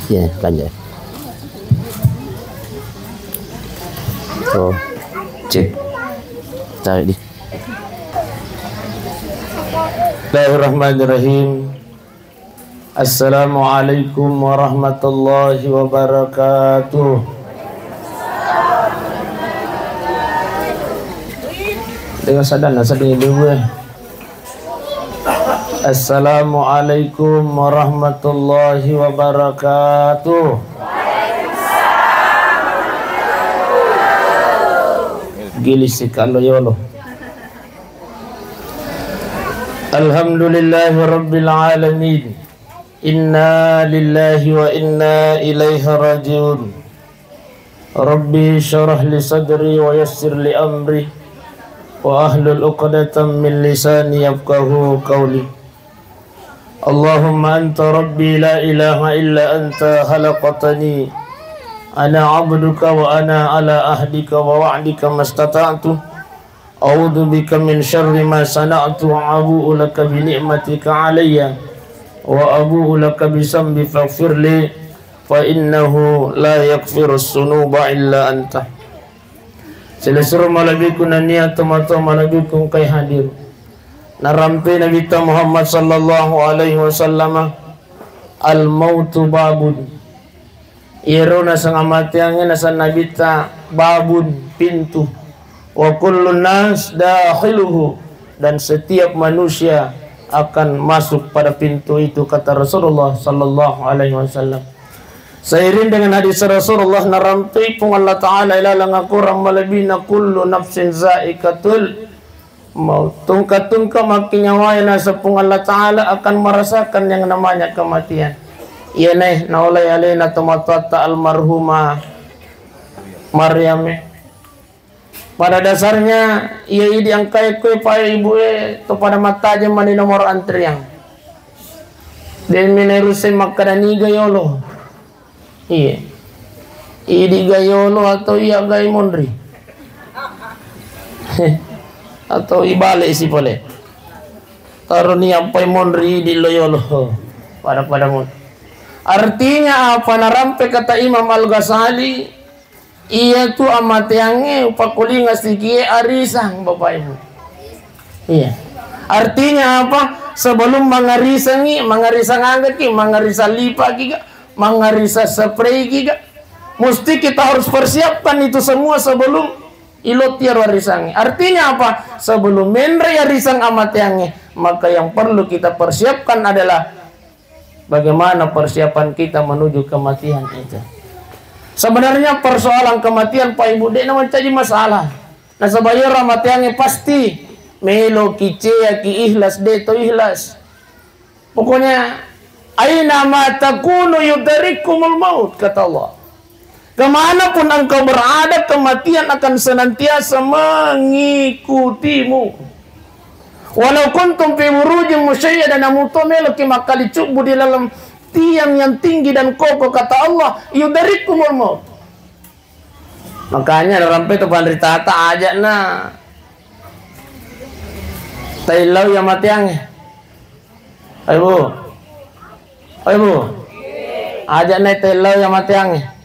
Ya, lanjut. Oh, cek. Cari di. Bismillahirrahmanirrahim. Assalamualaikum warahmatullahi wabarakatuh. Dengan sadana sading dulu. Assalamualaikum warahmatullahi wabarakatuh. Gilisik kalau yolo. Alhamdulillahi rabbil alamin. Inna lillahi wa inna ilaihi rajiun. Rabbi syarah li sadri wa yassir li amri wa ahlul uqdatan min lisani yafqahu qawli. Allahumma anta rabbi la ilaha illa anta khalaqtani ana abduka wa ana ala ahdika wa wa'dika mastata'tu a'udzu bika min syarri ma sana'tu wa abu'u laka bi ni'matika alayya wa abu'u laka bi zambi faghfir li fa innahu la yaghfirus sunuba illa anta. Seluruh malabikun niat tomato malabikun kai hadir narampe Nabi Muhammad sallallahu alaihi wasallam al mautu babun irona sang amatiange nasan Nabi ta babun pintu wa kullun nas dakhiluhu dan setiap manusia akan masuk pada pintu itu kata Rasulullah sallallahu alaihi wasallam. Seiring dengan hadis Rasulullah narampi pun Allah Ta'ala ilalang akurang malabina kullu nafsin zaikatul maut. Tungka-tungka makinyawai nasa pun Allah Ta'ala akan merasakan yang namanya kematian. Iya nih naulai alaina tumatata almarhumah Maryam. Pada dasarnya ia idi ang kay koy pa ibu to pada mata aja mani nomor antriang. Dan minerusin makanani gayolo. Iya. Idi gayolo atau iya gay mondri. Atau ibalik si pole. Taruh ni apa mondri di loyolo pada mon. Artinya apa narampe kata Imam Al-Ghazali iya tu amatiange upakuli ngasiki arisang Bapak Ibu. Iya. Artinya apa? Sebelum mangarisangi, mangarisang angkat ki, mangarisa lipa ki, mangarisa spray ki, mesti kita harus persiapkan itu semua sebelum ilot tiar warisangi. Artinya apa? Sebelum menre arisang amatiange, maka yang perlu kita persiapkan adalah bagaimana persiapan kita menuju kematian itu. Sebenarnya persoalan kematian Pak Ibu dek naman jadi masalah. Nah sebayar ramatiannya pasti melo kice ki ikhlas de to ikhlas. Pokoknya aina ma takunu yudrikumul maut kata Allah. Kemanapun engkau berada kematian akan senantiasa mengikutimu. Walau kuntum fi burujin musyayyadah namutomelo ki makali cubu di dalam tiang yang tinggi dan kokoh kata Allah yudarikumul maut. Makanya orang itu pandri tata aja na tailau yang matiangnya. Ayo bu aja na tailau yang matiangnya.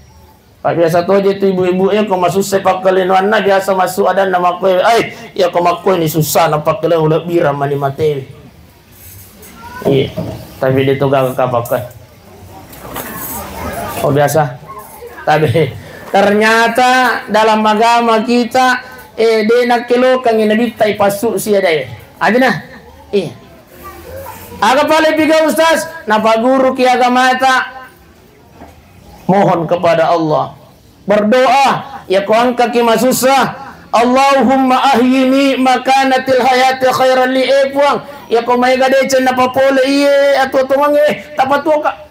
Pak biasa tu aja tu ibu-ibu kau masuk sepak kalinuan na biasa masuk ada nama kue. Ya kau makoi ni susah nampak kalau ulah biram mani mati. Iya, tapi dia tu gak kapakai. Oh biasa. Tapi ternyata dalam agama kita dia nak kilo kang nabi tai pasuk si ada. Ada nah. Iya. Aga pale piga ustaz, napa guru ki agama ta mohon kepada Allah, berdoa ya kau angkat ki masusah. Allahumma ahyini makanatil hayati khairan li puang ya kau mai gade chen na papole iye atau tumange tapatu ka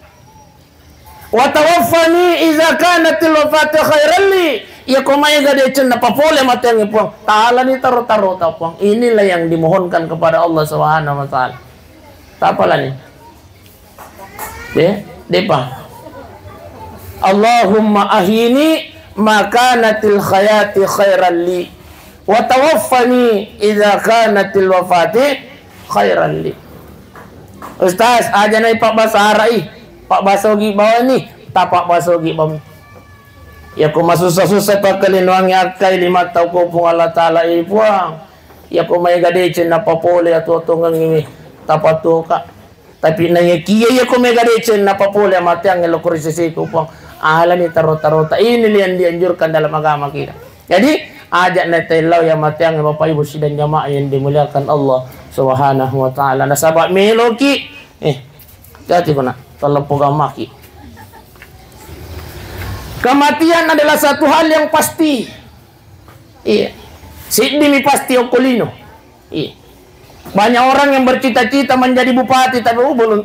wa tawaffani idza kanatil wafati khairan li ya kau mai gade chen na papole matenge puang taala ni taro puang. Inilah yang dimohonkan kepada Allah Subhanahu wa taala. Tapalah ni depa Allahumma ahyini makanatil hayati khairan li wa tawaffani idza kanatil wafati khairan li. Ustaz, aja naik Pak Basara Pak Basogi bawah ni tapak basugi bam. Ya ko masusah-susah pa kalinuang yakay 5 taw ko pong Allah Ta'ala ipuang. Ya ko may gadechin na papole at utungang tapatuka. Tapi nangykiya ya ko may gadechin na papole matiang ilokurisisi ko pong ala ni tarot-tarota. Ini lian dianjurkan dalam agama kita. Jadi ajak na tayo ya matiang mapaibu sidang jamaah yang dimuliakan Allah Subhanahu wa Ta'ala. Nasabak meloki hati ko na talagang maki. Kematian adalah satu hal yang pasti. Iya. Sidimi pasti okulino. Iya. Banyak orang yang bercita-cita menjadi bupati tapi belum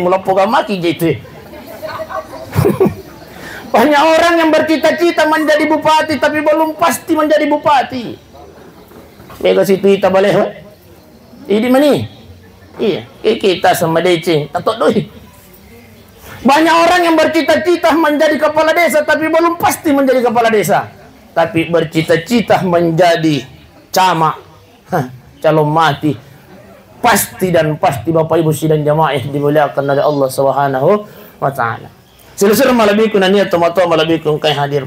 melapokan maki gitu. Banyak orang yang bercita-cita menjadi bupati tapi belum pasti menjadi bupati. Mega situ kita boleh. Ini mani. Iya, kita sama decing, tatok doi. Banyak orang yang bercita-cita menjadi kepala desa tapi belum pasti menjadi kepala desa. Tapi bercita-cita menjadi camat, calon mati. Pasti dan pasti Bapak Ibu sidang jamaah dimuliakan oleh Allah Subhanahu wa Ta'ala. Sila-sila malabiku na niya tomato malabiku kay hadir.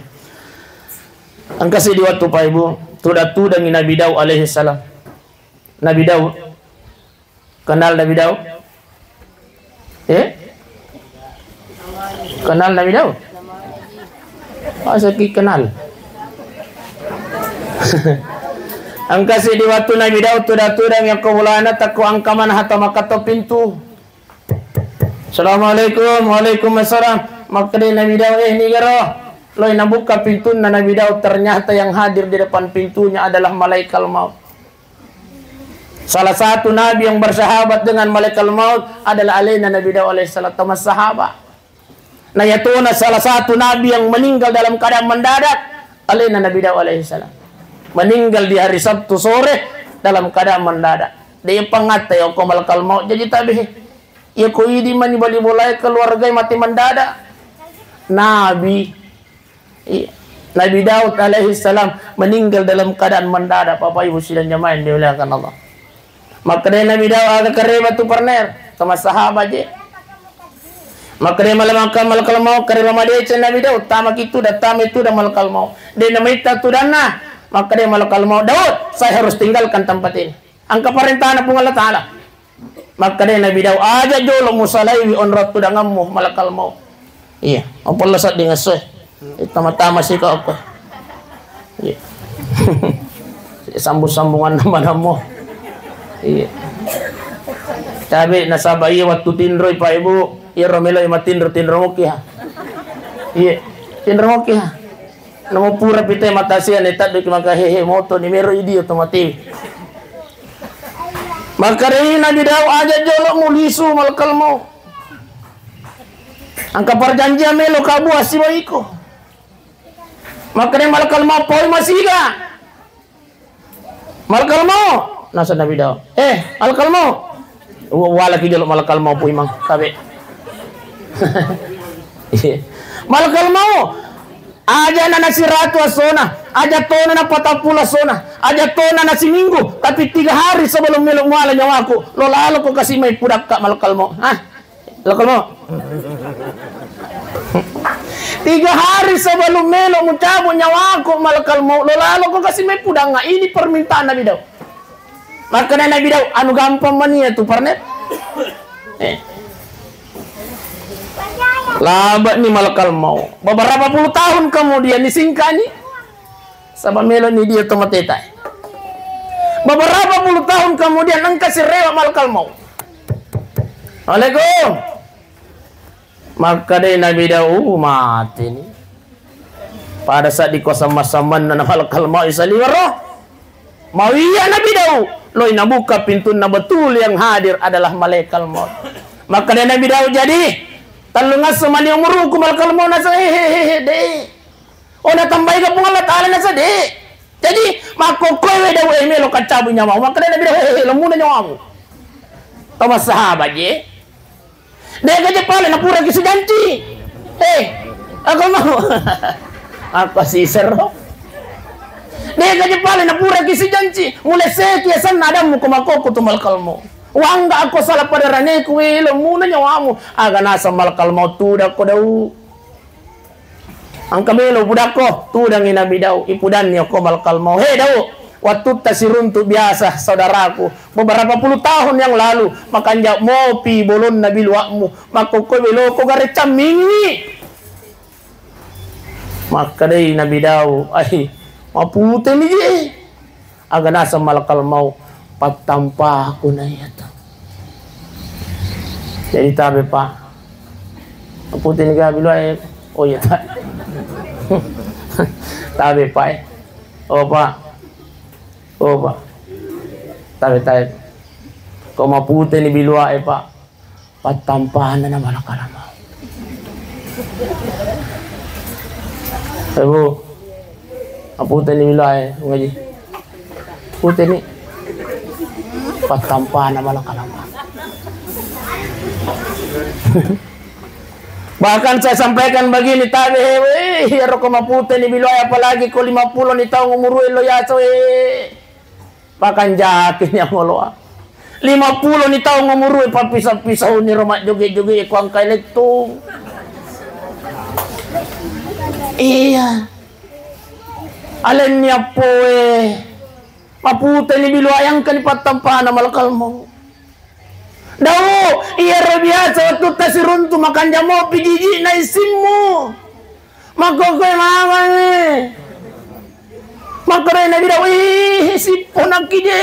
Ang kasi di waktu Pak Ibu, tuda-tuda ni Nabi Daud alaihi salam. Nabi Daud. Kenal Nabi Daud? Kenal Nabi Daud? Asal kenal. Ang kasi di waktu Nabi Daud tuda-tuda yang kawulana taku angkaman hata makato pintu. Assalamualaikum, waalaikumsalam. Maka Nabi Daud ni garo. Loy nabuka pintu na Nabi Daud, ternyata yang hadir di depan pintunya adalah malaikat maut. Salah satu nabi yang bersahabat dengan malaikat maut adalah alaina Nabi Daud alaihissalam, mas sahabat. Nah yatuna salah satu nabi yang meninggal dalam keadaan mendadak alaina Nabi Daud alaihissalam. Meninggal di hari Sabtu sore dalam keadaan mendadak. Dia pangatay ako malaikat maut jadi tabi. Ya ko idi man ibali-bulay keluarga mati mendadak. Nabi Daud alaihissalam meninggal dalam keadaan mendadak. Bapak Ibu sidang jamaah yang dimuliakan Allah. Maka dia Nabi Daud agak kereba tu partner sama sahabat je. Maka dia malamakan malakal mau kereba dia cen Nabi Daud tama gitu dah tama itu dah malakal mau. Dia namita tu dana. Maka dia malakal mau Daud saya harus tinggalkan tempat ini. Angka perintahan pun Allah Ta'ala. Maka dia Nabi Daud aja jolo musalaiwi onrat tu dangamu malakal mau. Iya, apa lesat dengan soh. Tama-tama sih kau apa. Iya. Sambung-sambungan nama-nama. Iya. Tapi nasabah iya waktu tindroy Pak Ibu, iya romelo ima tindro moki ha. Iya, tindro moki ha. Namo pura pite matasian etat do maka hehe moto ni mero idi otomatis. Maka rin Nabi Daud aja jolo mulisu malakal mau. Angka perjanjian melo kabu asiba iko. Maka rin malakal mau poi masiga. Malakal mau nasa Nabi Daud. Malakal mau. Wala ki jolo malakal mau po imang sabi. Malakal mau. Aja na nasiratu asona, aja tona na patapula sona, aja tona na siminggu, tapi 3 hari sebelum melok muala nyawaku, lo lalu ko kasi may pudak ka malakal mo. Malakal mo. 3 hari sebelum melok mucabut nyawaku malakal mo, lo lalu ko kasi may pudak nga. Ini permintaan Nabi Daud. Maka Nabi Daud anu gampang mania tu partner. Labat ni malakal mau. Beberapa puluh tahun kemudian disingkani. Sama melo ni dia tomateta. Beberapa puluh tahun kemudian engkau si rewa malakal mau. Waalaikum. Maka dia Nabi Daud mati ni. Pada saat di kosa masaman na malakal mau isaliwa roh. Mau iya Nabi Daud. Loy nabuka pintu na betul yang hadir adalah malaikat maut. Maka dia Nabi Daud jadi talungas semani umur ku malakal mau nasa de. O natambay ka pong Allah Ta'ala nasa de. Jadi makokoy daw melo kacabu nyawa. Maka dia Nabi Daud lamuna nyawa mo. Tama sahabat je. De ka pala na pura kisudanti. Ako mau. Ako si Sero. De ka pala na pura kisudanti. Mula seki asan nadamu kumakoko tu malakal mau. Wangga ako salah pada rane ku ilo muna nyawamu aga nasa malakal maut tuda ko daw. Ang kabelo budak ko, tudang Nabi daw, ipudan niyo ko malakal mau. Hey daw, waktu tasirun tu biasa saudaraku. Beberapa puluh tahun yang lalu, makanya mau pi bolon Nabi luakmu, maka ko belo ko gare camingi. Maka dari Nabi daw, ay, mapute ni je. Aga nasa malakal mau, patampa ako na yata. Jadi tabi pa, mapute ni gabi lo ay, oh yata. Tabi pa eh. Opa. Tabi. Kau mapute ni bilua eh pa. Patampahan na malakal mau. Ibu, mapute ni bilua eh, ngaji. Pute ni. Patampahan na malakal mau. Bahkan saya sampaikan begini tabi, hero ko mapute ni biloy apalagi ko 50 ni taong umuruin lo yaso Bahkan jakin niya mo lo 50 ni taong umuruin papisaw-pisaw ni Romat jogi-jogi ko ang kailetong. Iya. Alin niya po mapute ni biloy ang kanipatampa na malakal mo. Daw, iya biasa waktu tasirun tu makan jamu pijiji na isimmu. Makokoy mama ni. Makoray na bidaw, sipo nagkide.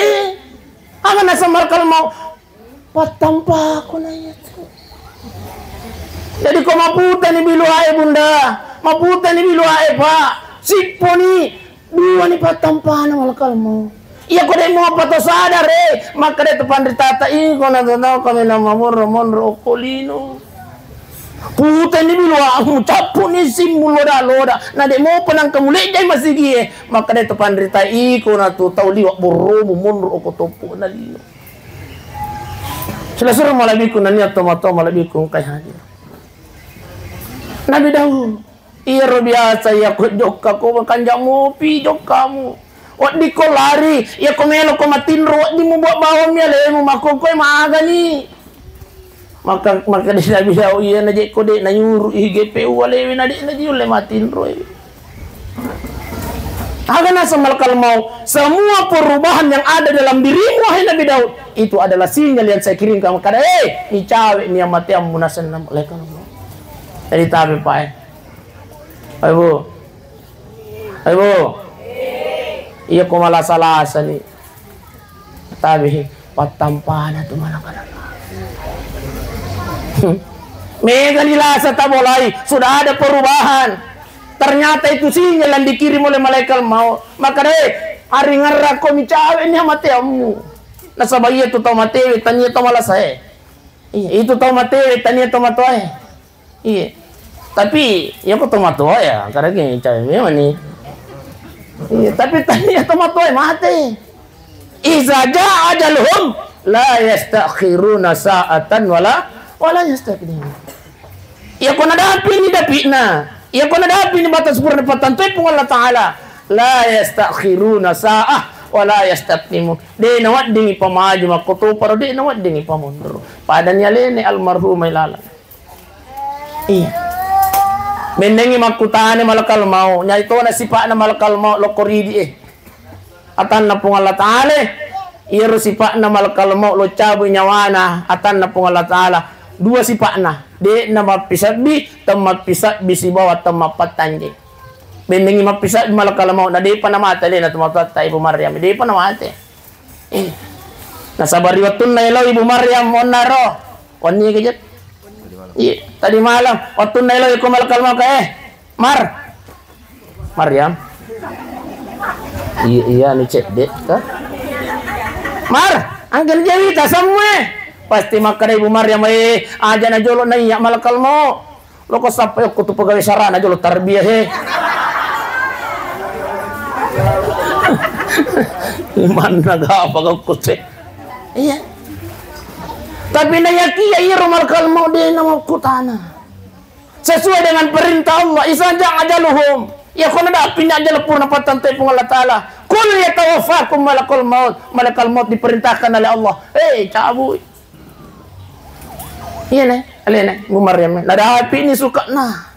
Ang nasa markal mau, patampa ako na yato. Jadi ko maputa ni biluhay bunda, maputa ni biluhay pa. Sipo ni, dua ni patampa na markal mau. Iya ko dai mo pato sadar maka dai tepan ditata ko na tanaw kami na mamor kolino. Puta ni bilwa ang tapo ni simulo da loda na de mo panang kamuli dai masigi maka dai tepan dita ko na tu tawli wa burro monro ko topo na lino. Sila suruh malabi ko na niya tomato malabi ko kay hadir. Nabi daw iya ro biasa ya ko jokka ko kanja mo pi jokka mo. Wak di ko lari, ya ko melo ko matinro, wak di mo buat bawang niya, le mo makokoy maaga ni. Maka di Nabi daw, iya na di ko di, nayuro, GPU, walewi na di ule matinro. Aga na sa malakal mau, semua perubahan yang ada dalam dirimu, wahai Nabi Daud, itu adalah sinyal yang saya kirim kamu. Kada, ni cawe ni yang mati yang munasan na malakal mau. Jadi tabi pa Ayo iya ko malasa-lasa ni. Tabi, patampahan na tumalakal. Mega nilasa tabolay, sudah ada perubahan. Ternyata itu sinyal yang dikirim oleh malaikat maut. Maka deh, hari ngarra ko mi cawe niya mateamu. Nasa bayi itu tau matewe, tanya tau malasay. Iya, itu tau matewe, tanya tau matoy. Iya. Tapi, ya ko tau matoy ya, karena gini cawe memang ni. Iya, tapi tanya tau matoy mati. Iza jaa ajaluhum la yastakhiruna sa'atan wala yastaqdimun. Ya ko nadapi ni dapina. Ya ko nadapi ni batas purna patantoy pung Allah Taala. La yastakhiruna sa'ah wala yastaqdimun. De nawat dingi pamaju makuto pero de nawat dingi pamundur. Padanya lene almarhum ilala. Iya. Mendengi makutane malakal mau. Nya itu na sipa na malakal mau lokoridi Atan na pung Allah Taala. Iro sipa na malakal mau lo cabu nyawana. Atan na pung Allah Taala. Dua sipa na. De na mapisat bi si bawat tamapat tanji. Bendengi mapisat malakal mau na de pa namata le na tumatat Ibu Maryam. De pa namate. Nasabari watun na ilaw Ibu Maryam onaro. Wani kejat. Iya, tadi malam watun na ilaw ko malakal mau ka Maryam. Iya ni cek dek ka. Mar, angkel jawita semua. Pasti makanya Ibu Maryam aja na jolo na iya malakal mo. Lo ko sampai ko tu pegawai sarana jolo tarbiyah Iman naga apa ko se. Iya. Tapi na yaki ya iro malakal mo de na kutana. Sesuai dengan perintah Allah, isaja ajaluhum. Ya kono da pinya aja purna patantay pung Allah Taala. Kul yatawaffakum malakul maut. Malakal maut diperintahkan oleh Allah. Cabut. Iya nih, alena Ibu Maryam. Nada api ini suka nah.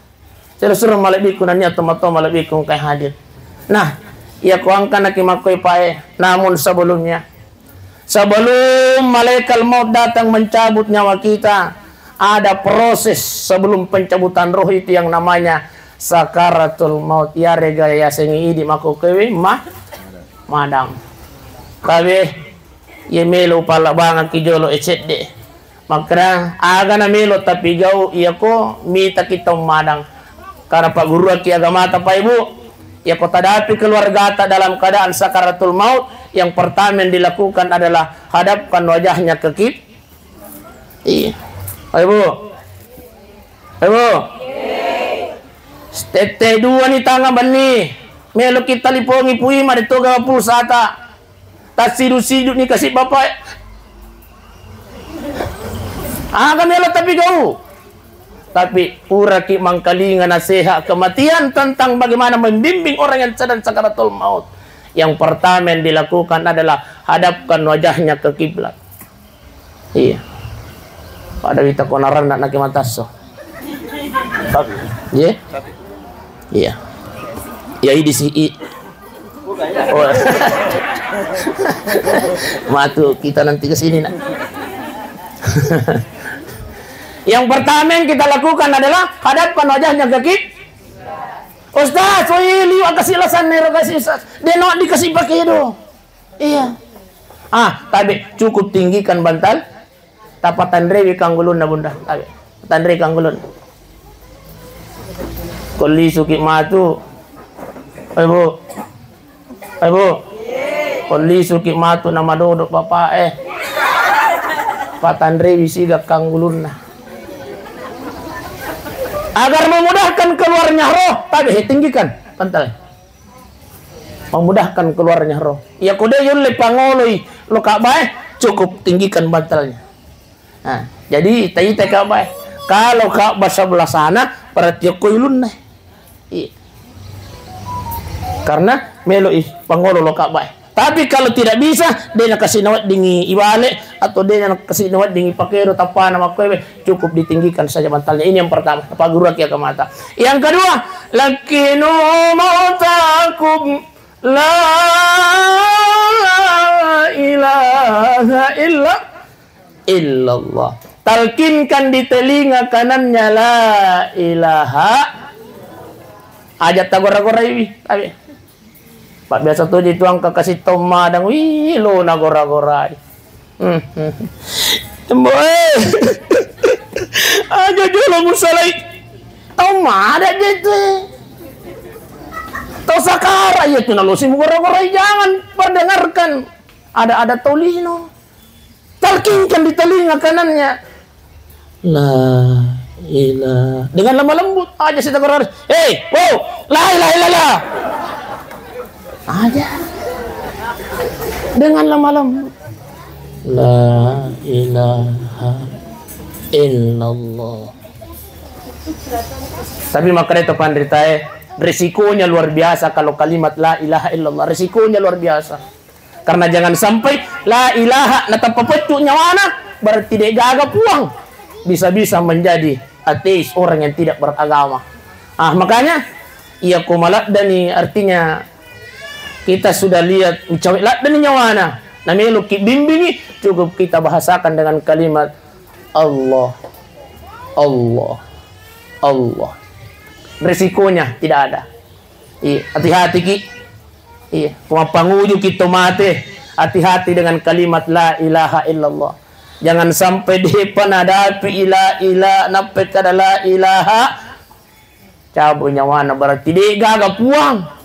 Suruh malaikat kunanya atau malaikat kung kay hadir. Nah, ia kuangkan na kimakoy pae. Namun sebelum malaikat maut datang mencabut nyawa kita, ada proses sebelum pencabutan roh itu yang namanya sakaratul maut. Ya regaya sengi idi makokewe madang. Kabe ye melo pala bangan kijolo ecede. Makra aga na melo tapi gau iya ko mita kitong madang. Karena Pak Guru aki agama ta pa ibu. Ya ko tadapi keluarga ta dalam keadaan sakaratul maut, yang pertama yang dilakukan adalah hadapkan wajahnya ke kiblat. Iya. Ibu. Ibu. Tete dua ni tanga bani. Melo kita lipongi pui ma dito ga pulsata. Tasidu-sidu ni kasih bapak. Aga melo tapi gau. Tapi pura ki mangkalingan nasihat kematian tentang bagaimana membimbing orang yang sedang sakaratul maut. Yang pertama yang dilakukan adalah hadapkan wajahnya ke kiblat. Iya. Pada kita konaran nak nak mataso. Iya. Iya. Ya ini si oh. Matu kita nanti ke sini nak. Yang pertama yang kita lakukan adalah hadapkan wajahnya ke kiblat. Ustaz, soili kasih lasan nero kasih Ustaz. Dia nak dikasih pakai do. Iya. Tapi cukup tinggikan bantal. Tapatan rewi kanggulun na bunda. Tapi tanre kanggulun. Koli suki matu. Ibu. Ibu. Koli suki matu na madodok bapak Patan rewi sigak kanggulun na. Agar memudahkan keluarnya roh, tapi tinggikan pantai. Memudahkan keluarnya roh. Ya kuda yun le pangoloi lo kabai cukup tinggikan bantalnya. Nah, jadi tayi kabai. Kalau Ka'bah sebelah sana berarti koilun nah. Iya. Karena meloi pangolo lo kabai. Tapi kalau tidak bisa, dia nak kasih nawat dingi ibalik atau dia nak kasih nawat dingi pakero tapa nama kue cukup ditinggikan saja bantalnya. Ini yang pertama. Apa guru aki mata. Yang kedua, lakinu mautakum la ilaha illallah. Talkinkan di telinga kanannya la ilaha. Ajat tagora-gora ini. Pak biasa tuh dituang ke kasih tomadang, wih lo nagora-gora. Aja dulu musalai. Tomada gitu. Tau sakara ya tuh nalusi gora-gora, jangan perdengarkan. Ada tolino. Talkinkan di telinga kanannya. La ilah. Dengan lemah lembut aja si tagora. Hey, wow, la ilaha illallah. Aja dengan lemah lembut. La ilaha illallah. Tapi makanya itu pandritai risikonya luar biasa kalau kalimat la ilaha illallah. Risikonya luar biasa. Karena jangan sampai la ilaha na tapapetu nyawana berarti dia gagal puang. Bisa-bisa menjadi ateis, orang yang tidak beragama. Makanya ia kumalat dani artinya kita sudah lihat mencawik lak dan nyawana. Namanya lukit bimbingi cukup kita bahasakan dengan kalimat Allah. Allah. Allah. Resikonya tidak ada. Iya, hati-hati ki. Iya, panguju kita mati. Hati-hati dengan kalimat la ilaha illallah. Jangan sampai depan hadapi ila nape kada la ilaha. Cabut nyawana berarti dia gagal puang.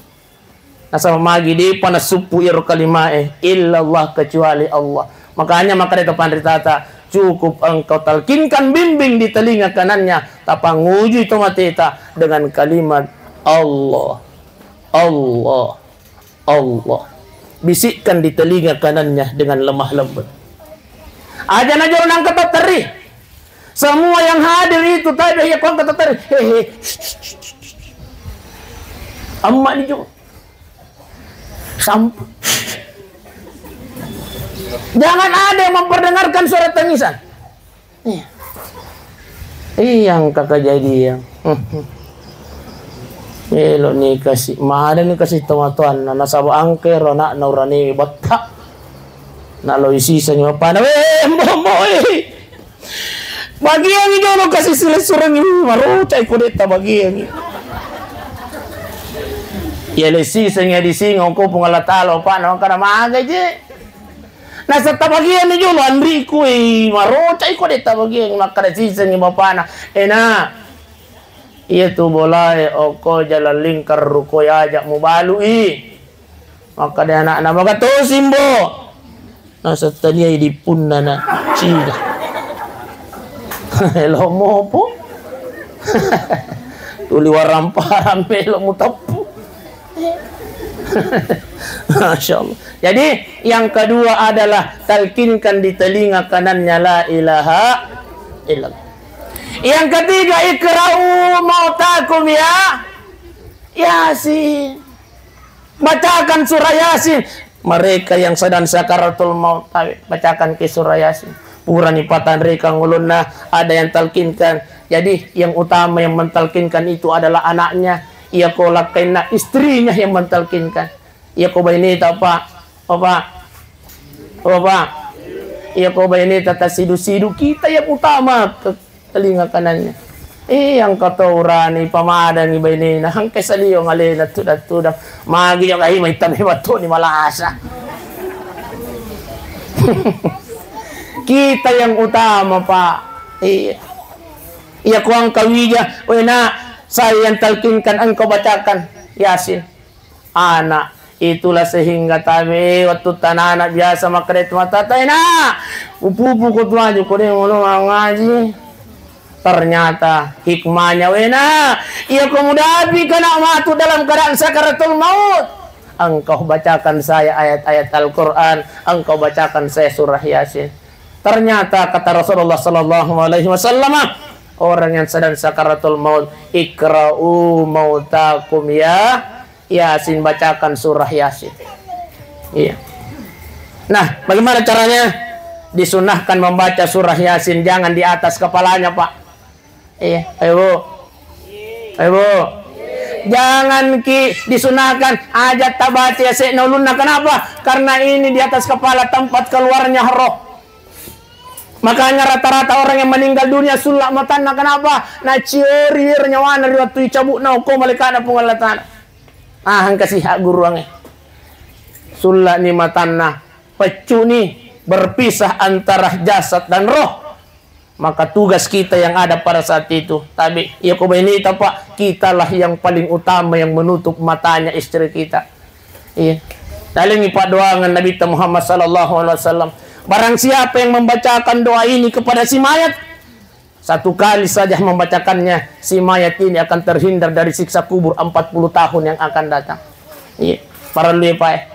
Nasa magi di panasupu iro kalimae illallah kecuali Allah. Makanya itu pandritata cukup engkau talkinkan bimbing di telinga kanannya tapang nguju itu matita dengan kalimat Allah. Allah. Allah. Bisikkan di telinga kanannya dengan lemah lembut. Aja orang kata teri. Semua yang hadir itu tadi ya kau kata teri. Hehe. Amma di juga. Sampai. Jangan ada yang memperdengarkan suara tangisan. Yang kakak jadi yang Melo ni kasih, mana ni kasih tuan na nasabo angker na naurani batka. Na lo isisa ni apa na boy. Bagian itu lo kasih silesurang ni marucay ko dito bagian. Ya lesisa nga di singaw ko pungalatalo pa no kana maaga je. Nasa tabagian ni Jolo Andri ko marucay ko dito bagian makaresisa ni bapana. Na iya tu boleh oko jalan lingkar ruko ajak mu balui. Maka dia anak nama kata simbo. Nasa tania di punna na cida. Hello mo po. Tuli waram-param melo mo tapu. Masya Allah. Jadi yang kedua adalah talkinkan di telinga kanannya la ilaha illallah. Yang ketiga ikra'u mautakum ya Yasin. Bacakan surah Yasin. Mereka yang sedang sakaratul maut bacakan ke surah Yasin. Pura nipatan mereka ngulunna ada yang talkinkan. Jadi yang utama yang mentalkinkan itu adalah anaknya. Ia kolakena istrinya yang mentalkinkan. Ia kobainita pak. Ia kobainita tasidu-sidu kita yang utama ke telinga kanannya. Yang kata urani pamadang iba ini na hangke saliyo ngalena tudang magi yang ay may tabi bato ni malasa. Kita yang utama pak. Iya kuang kawija. Wena saya yang talkinkan engkau bacakan Yasin. Anak itulah sehingga tabi waktu tanah anak biasa makret mata na upu-upu ko tuaju ko din ulo ngaji. Ternyata hikmahnya wena ia kemudahan kana matu dalam keadaan sakaratul maut. Engkau bacakan saya ayat-ayat Al-Quran, engkau bacakan saya surah Yasin. Ternyata kata Rasulullah sallallahu alaihi wasallam, orang yang sedang sakaratul maut, ikra'u mautakum ya Yasin, bacakan surah Yasin. Iya. Nah, bagaimana caranya? Disunahkan membaca surah Yasin, jangan di atas kepalanya, Pak. Iya, ayo Bu. Jangan disunahkan ajat tabat Yasin ulunna. Kenapa? Karena ini di atas kepala tempat keluarnya roh. Makanya rata-rata orang yang meninggal dunia sulak matana. Kenapa? Na cirir nyawana waktu cabuk na ko malikana pungalatan. Hang kasih hak guru ange. Sulak ni matana pecu ni berpisah antara jasad dan roh. Maka tugas kita yang ada pada saat itu, tapi ya kobainita Pak, kitalah yang paling utama yang menutup matanya istri kita. Iya. Dalam Pak doangan Nabi Muhammad sallallahu alaihi wasallam, barang siapa yang membacakan doa ini kepada si mayat, satu kali saja membacakannya, si mayat ini akan terhindar dari siksa kubur 40 tahun yang akan datang. Iya. Para lu Pak.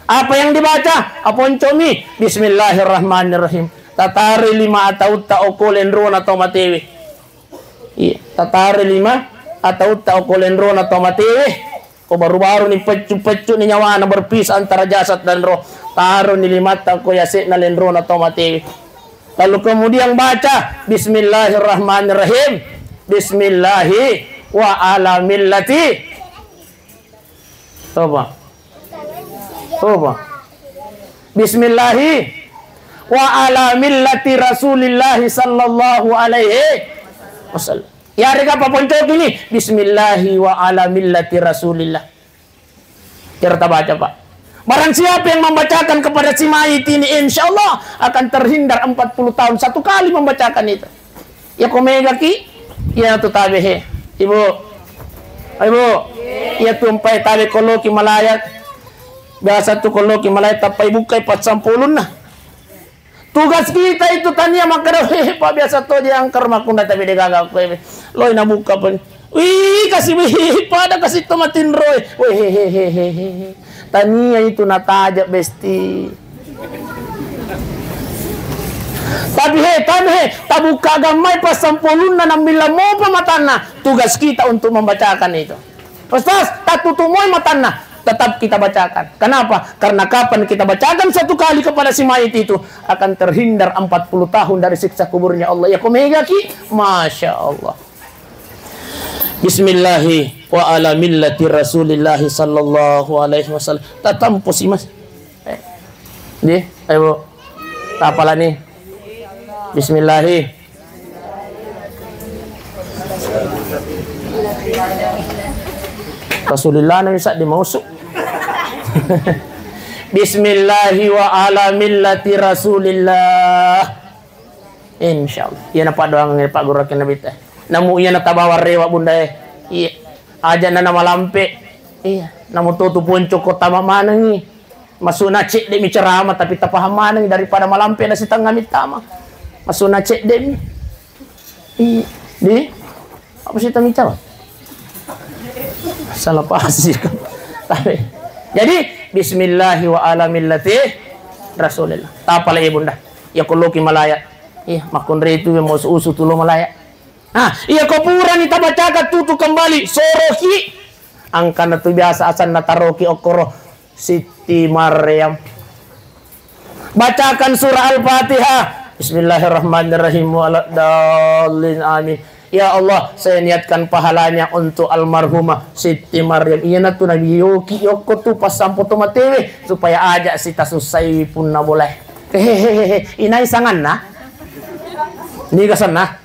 Apa yang dibaca? Apon comi? Bismillahirrahmanirrahim. Tatari 5 atau taokolen rona atau matewi. Iya, tatari 5 atau taokolen rona atau matewi. Ko baru-baru ni pecu-pecu ni nyawa na berpisah antara jasad dan roh. Taruh ni 5 tako yasik na len rona atau matewi. Lalu kemudian baca Bismillahirrahmanirrahim. Bismillahi wa ala millati. Coba. Bismillahi wa ala millati Rasulillah sallallahu alaihi wasallam. Ya reka paponco ini Bismillahi wa ala millati Rasulillah. Kita baca Pak. Barang siapa yang membacakan kepada si mayit ini, insya Allah akan terhindar 40 tahun satu kali membacakan itu. Ya komega ki, ya tu tabehe. Ibu, ya tumpai tabe koloki malayat. Biasa tu koloki malayat tapai bukai 40 nah. Tugas kita itu tania makaro Pak biasa to dia angker makunda tapi dia gagak ko. Loy na buka pun. Wih kasih pada kasih tomatin roy. Wih tania itu nataja besti. Tapi tabuka gamay pa 10 na nambila mo pa matana. Tugas kita untuk membacakan itu. Ustaz, tatutumoy matana. Tetap kita bacakan. Kenapa? Karena kapan kita bacakan satu kali kepada si mayit itu akan terhindar 40 tahun dari siksa kuburnya Allah. Ya komega ki, masya Allah. Bismillahi wa ala millati Rasulillah sallallahu alaihi wasallam. Tatampo si Mas. Di, ayo. Tapala ni. Bismillah. Rasulullah na bisa dimausuk. Bismillahi wa ala millati Rasulillah. Insyaallah. Iya na pa doang ng Pak Guru kin nabi teh. Namu iya na tabawar rewa bunda Iya. Aja na malampe. Iya. Namu tutupun cukup tama manang ni. Masuna cek demi ceramah tapi tak paham manang daripada malampe na si tangamit tama. Masuna cek demi. Iya. Di apa sih tami cawa? Salah pasti kan. Tapi jadi bismillahi wa ala millati Rasulillah. Tapala ya bunda. Ya kuluki malaya. Iya, makun itu yang mau usu tulo malaya. Nah, iya kopura ni tabacakan tutu kembali soroki. Angkana tu biasa asan nataroki okoro Siti Maryam. Bacakan surah Al-Fatihah. Bismillahirrahmanirrahim. Waladallin amin. Ya Allah, saya niatkan pahalanya untuk almarhumah Siti Maryam. Iya na tu Nabi Yoki Yoko tu pas sampo tu matewe supaya ajak si tasusai pun na boleh. Hehehe, inai sangan na. Ni kasan na.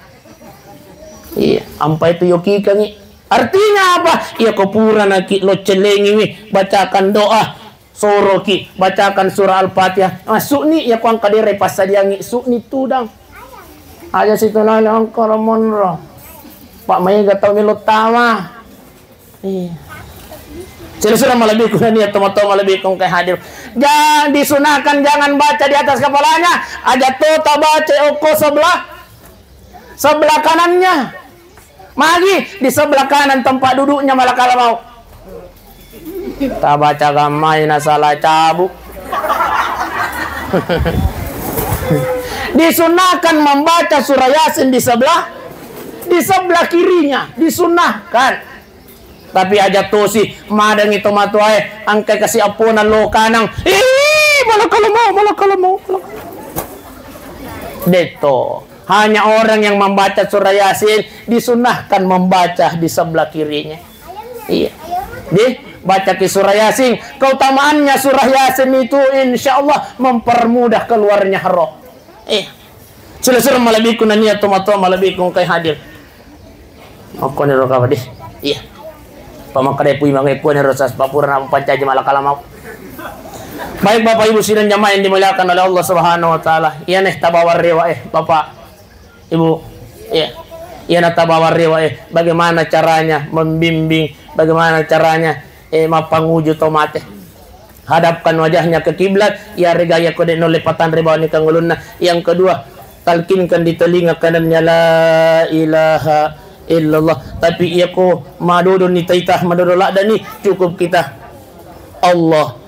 Iya, ampai itu Yoki kangi. Artinya apa? Iya kopura naki lo celengi bacakan doa. Soroki bacakan surah Al-Fatihah. Masuk ni ya kuang kadire pas sadiangi suk ni tudang. Aja situ lalang karamonro. Pak Mai gatau ni lotama. Iya. Sila-sila malabik ko na niya tomato malabik kong kay hadir. Jangan disunahkan jangan baca di atas kepalanya. Aja tota baca oko sebelah kanannya. Magi di sebelah kanan tempat duduknya malah kalau mau. Tak baca gamai na salah cabuk. Disunahkan membaca surah Yasin di sebelah kirinya. Disunahkan. Tapi aja tuh sih madang itu matuai angkai kasih apunan lo kanang. Malah kalau mau. Deto. Hanya orang yang membaca surah Yasin disunahkan membaca di sebelah kirinya. Iya. Baca ke surah Yasin. Keutamaannya surah Yasin itu insya Allah mempermudah keluarnya roh. Sudah malabikun na niya tumato malabikun kay hadir. Ako ni roka di. Iya. Pamakare puy mga ipuan ni rosas papura na pancaji malakala mau. Baik Bapak Ibu sidang jamaah yang dimuliakan oleh Allah Subhanahu wa taala. Iyan tabawar rewa Bapak Ibu. Iya. Iyan tabawar rewa bagaimana caranya membimbing, bagaimana caranya mapanguju tomate. Hadapkan wajahnya ke kiblat, ya regaya kode no lepatan ribaw ni kang ulun na. Yang kedua, talkinkan di telinga kanannya la ilaha illallah. Tapi ia ko madudun ni taitah madudulak dan ni cukup kita Allah.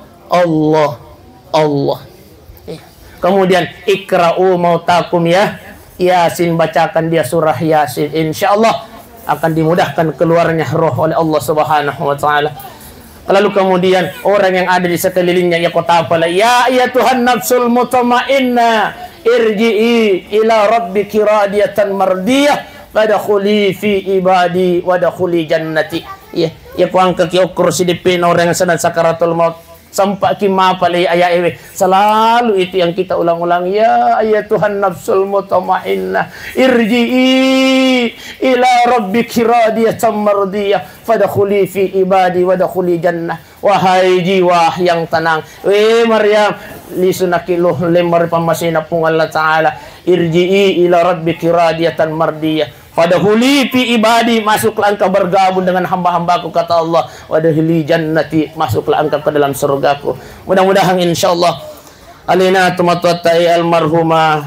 Kemudian ikra'u mautakum ya. Yasin, bacakan dia surah Yasin. Insyaallah akan dimudahkan keluarnya roh oleh Allah Subhanahu wa taala. Lalu kemudian orang yang ada di sekelilingnya ya kota apalah ya Tuhan nafsul mutmainnah irji'i ila rabbiki radiyatan mardiyah wadkhuli fi ibadi wadkhuli jannati. Ya kuang ke kursi dipin orang yang sedang sakaratul maut sampai kimapalai ayat ewe selalu itu yang kita ulang-ulang ya Tuhan nafsul mutmainnah irji'i ila rabbiki radiyatan mardiyah fadkhuli fi ibadi wadkhuli jannah. Wahai jiwa yang tenang, Maryam lisunakiluh lemar pamasina pung Allah taala irji'i ila rabbiki radiyatan mardiyah fadkhuli fi ibadi, masuklah engkau bergabung dengan hamba-hambaku kata Allah, wadkhuli jannati, masuklah engkau ke dalam surgaku. Mudah-mudahan insyaallah alina tumatutai almarhumah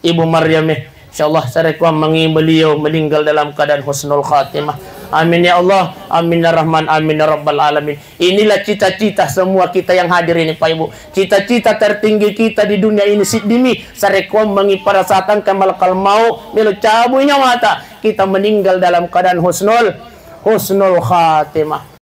Ibu Maryam insyaallah sarekum mengi beliau meninggal dalam keadaan husnul khatimah. Amin ya Allah, amin ya Rahman, amin ya Rabbal alamin. Inilah cita-cita semua kita yang hadir ini Pak Ibu. Cita-cita tertinggi kita di dunia ini sidimi sarekum mengi pada saat kamal mau melu cabunya mata kita meninggal dalam keadaan husnul khatimah.